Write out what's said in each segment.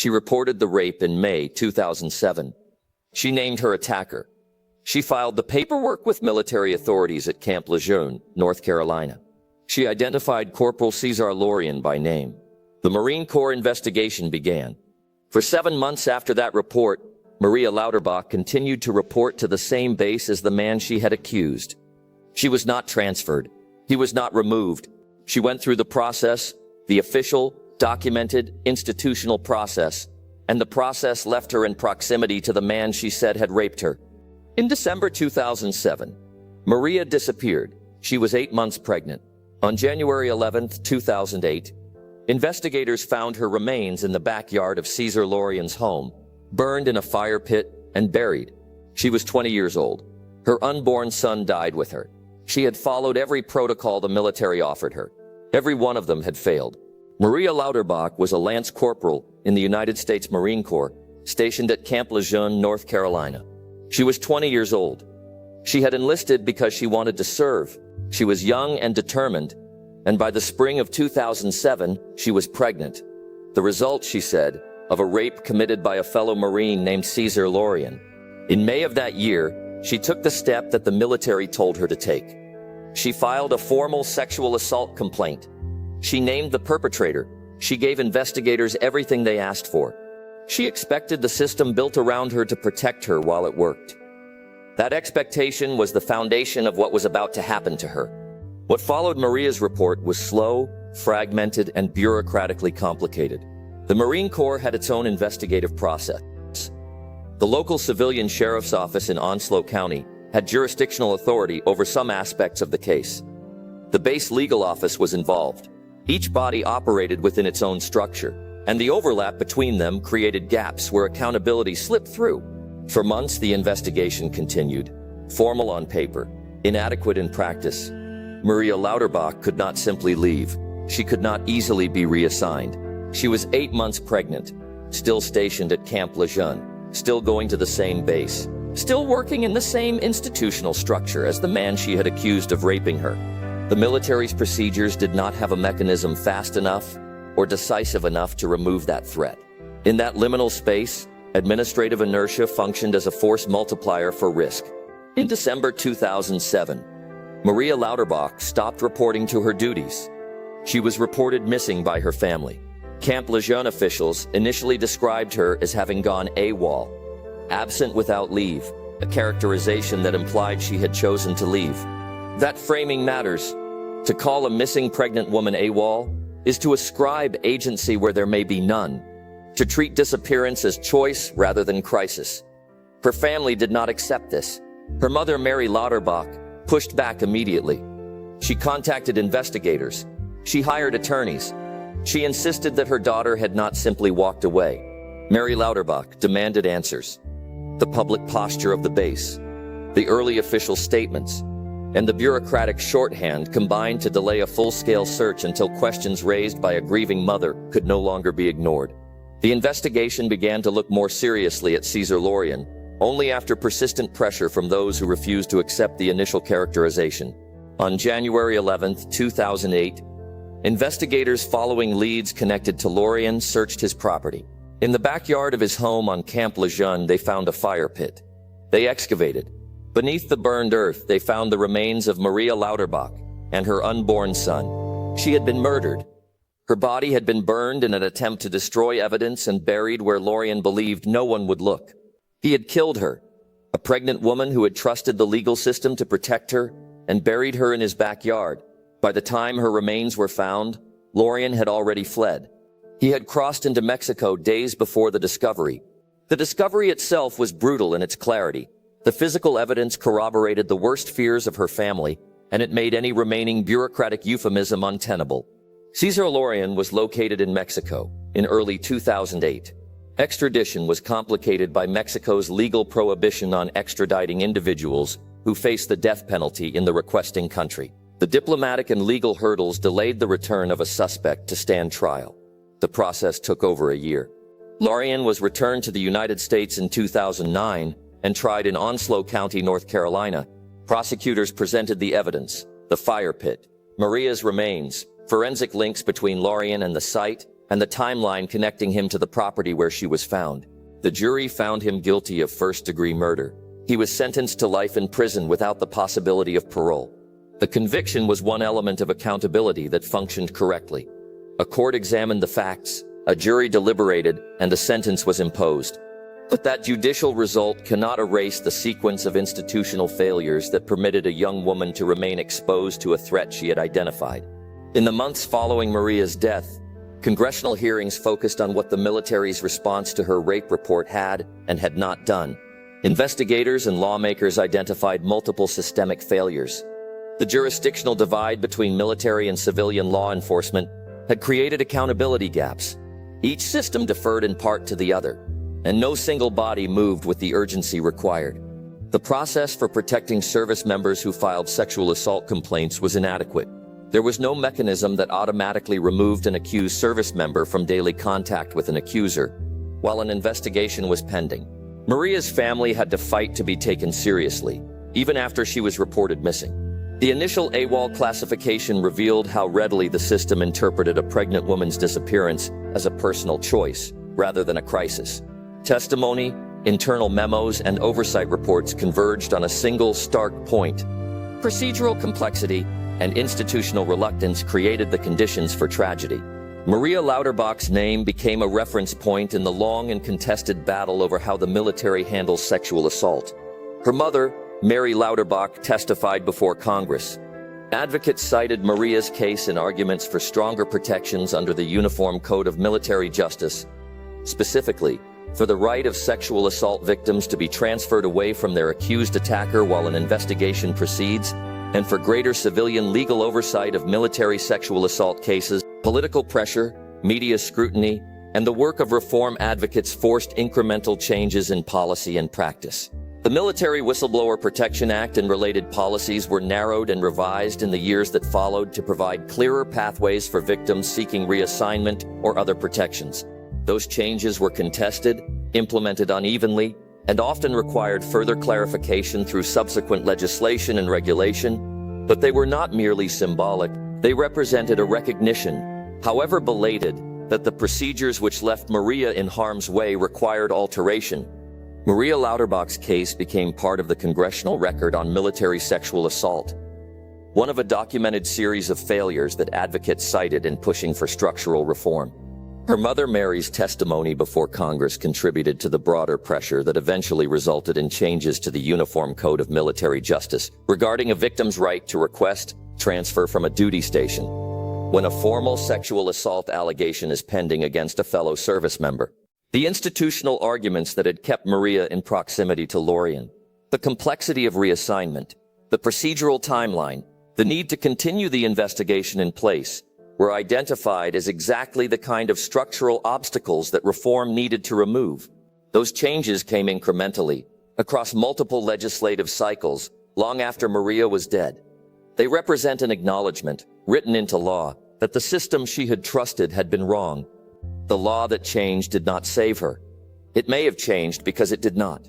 She reported the rape in May 2007. She named her attacker. She filed the paperwork with military authorities at Camp Lejeune, North Carolina. She identified Corporal Cesar Laurean by name. The Marine Corps investigation began. For 7 months after that report, Maria Lauterbach continued to report to the same base as the man she had accused. She was not transferred. He was not removed. She went through the process, the official, documented, institutional process, and the process left her in proximity to the man she said had raped her. In December 2007, Maria disappeared. She was 8 months pregnant. On January 11, 2008, investigators found her remains in the backyard of Cesar Laurean's home, burned in a fire pit and buried. She was 20 years old. Her unborn son died with her. She had followed every protocol the military offered her. Every one of them had failed. Maria Lauterbach was a Lance Corporal in the United States Marine Corps, stationed at Camp Lejeune, North Carolina. She was 20 years old. She had enlisted because she wanted to serve. She was young and determined, and by the spring of 2007, she was pregnant. The result, she said, of a rape committed by a fellow Marine named Cesar Laurean. In May of that year, she took the step that the military told her to take. She filed a formal sexual assault complaint. She named the perpetrator. She gave investigators everything they asked for. She expected the system built around her to protect her while it worked. That expectation was the foundation of what was about to happen to her. What followed Maria's report was slow, fragmented, and bureaucratically complicated. The Marine Corps had its own investigative process. The local civilian sheriff's office in Onslow County had jurisdictional authority over some aspects of the case. The base legal office was involved. Each body operated within its own structure, and the overlap between them created gaps where accountability slipped through. For months, the investigation continued, formal on paper, inadequate in practice. Maria Lauterbach could not simply leave. She could not easily be reassigned. She was 8 months pregnant, still stationed at Camp Lejeune, still going to the same base, still working in the same institutional structure as the man she had accused of raping her. The military's procedures did not have a mechanism fast enough or decisive enough to remove that threat. In that liminal space, administrative inertia functioned as a force multiplier for risk. In December 2007, Maria Lauterbach stopped reporting to her duties. She was reported missing by her family. Camp Lejeune officials initially described her as having gone AWOL, absent without leave, a characterization that implied she had chosen to leave. That framing matters. To call a missing pregnant woman AWOL is to ascribe agency where there may be none, to treat disappearance as choice rather than crisis. Her family did not accept this. Her mother, Maria Lauterbach, pushed back immediately. She contacted investigators. She hired attorneys. She insisted that her daughter had not simply walked away. Maria Lauterbach demanded answers. The public posture of the base, the early official statements, and the bureaucratic shorthand combined to delay a full-scale search until questions raised by a grieving mother could no longer be ignored. The investigation began to look more seriously at Cesar Laurean, only after persistent pressure from those who refused to accept the initial characterization. On January 11, 2008, investigators following leads connected to Laurean searched his property. In the backyard of his home on Camp Lejeune, they found a fire pit. They excavated. Beneath the burned earth, they found the remains of Maria Lauterbach and her unborn son. She had been murdered. Her body had been burned in an attempt to destroy evidence and buried where Laurean believed no one would look. He had killed her, a pregnant woman who had trusted the legal system to protect her, and buried her in his backyard. By the time her remains were found, Laurean had already fled. He had crossed into Mexico days before the discovery. The discovery itself was brutal in its clarity. The physical evidence corroborated the worst fears of her family, and it made any remaining bureaucratic euphemism untenable. Cesar Laurean was located in Mexico in early 2008. Extradition was complicated by Mexico's legal prohibition on extraditing individuals who face the death penalty in the requesting country. The diplomatic and legal hurdles delayed the return of a suspect to stand trial. The process took over a year. Laurean was returned to the United States in 2009 and tried in Onslow County, North Carolina. Prosecutors presented the evidence, the fire pit, Maria's remains, forensic links between Laurean and the site, and the timeline connecting him to the property where she was found. The jury found him guilty of first-degree murder. He was sentenced to life in prison without the possibility of parole. The conviction was one element of accountability that functioned correctly. A court examined the facts, a jury deliberated, and a sentence was imposed. But that judicial result cannot erase the sequence of institutional failures that permitted a young woman to remain exposed to a threat she had identified. In the months following Maria's death, congressional hearings focused on what the military's response to her rape report had and had not done. Investigators and lawmakers identified multiple systemic failures. The jurisdictional divide between military and civilian law enforcement had created accountability gaps. Each system deferred in part to the other, and no single body moved with the urgency required. The process for protecting service members who filed sexual assault complaints was inadequate. There was no mechanism that automatically removed an accused service member from daily contact with an accuser while an investigation was pending. Maria's family had to fight to be taken seriously, even after she was reported missing. The initial AWOL classification revealed how readily the system interpreted a pregnant woman's disappearance as a personal choice rather than a crisis. Testimony, internal memos, and oversight reports converged on a single stark point. Procedural complexity and institutional reluctance created the conditions for tragedy. Maria Lauterbach's name became a reference point in the long and contested battle over how the military handles sexual assault. Her mother, Maria Lauterbach, testified before Congress. Advocates cited Maria's case in arguments for stronger protections under the Uniform Code of Military Justice, specifically for the right of sexual assault victims to be transferred away from their accused attacker while an investigation proceeds, and for greater civilian legal oversight of military sexual assault cases. Political pressure, media scrutiny, and the work of reform advocates forced incremental changes in policy and practice. The Military Whistleblower Protection Act and related policies were narrowed and revised in the years that followed to provide clearer pathways for victims seeking reassignment or other protections. Those changes were contested, implemented unevenly, and often required further clarification through subsequent legislation and regulation, but they were not merely symbolic. They represented a recognition, however belated, that the procedures which left Maria in harm's way required alteration. Maria Lauterbach's case became part of the Congressional record on military sexual assault, one of a documented series of failures that advocates cited in pushing for structural reform. Her mother Mary's testimony before Congress contributed to the broader pressure that eventually resulted in changes to the Uniform Code of Military Justice regarding a victim's right to request transfer from a duty station when a formal sexual assault allegation is pending against a fellow service member. The institutional arguments that had kept Maria in proximity to Laurean, the complexity of reassignment, the procedural timeline, the need to continue the investigation in place, were identified as exactly the kind of structural obstacles that reform needed to remove. Those changes came incrementally, across multiple legislative cycles, long after Maria was dead. They represent an acknowledgement, written into law, that the system she had trusted had been wrong. The law that changed did not save her. It may have changed because it did not.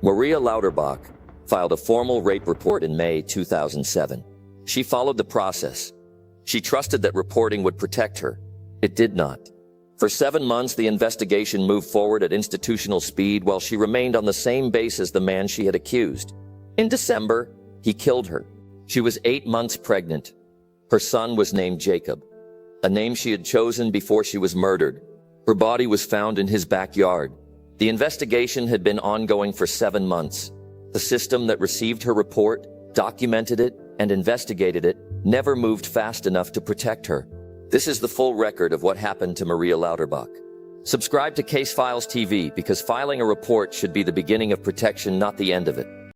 Maria Lauterbach filed a formal rape report in May 2007. She followed the process. She trusted that reporting would protect her. It did not. For 7 months, the investigation moved forward at institutional speed while she remained on the same base as the man she had accused. In December, he killed her. She was 8 months pregnant. Her son was named Jacob, a name she had chosen before she was murdered. Her body was found in his backyard. The investigation had been ongoing for 7 months. The system that received her report, documented it, and investigated it never moved fast enough to protect her. This is the full record of what happened to Maria Lauterbach. Subscribe to Case Files TV because filing a report should be the beginning of protection, not the end of it.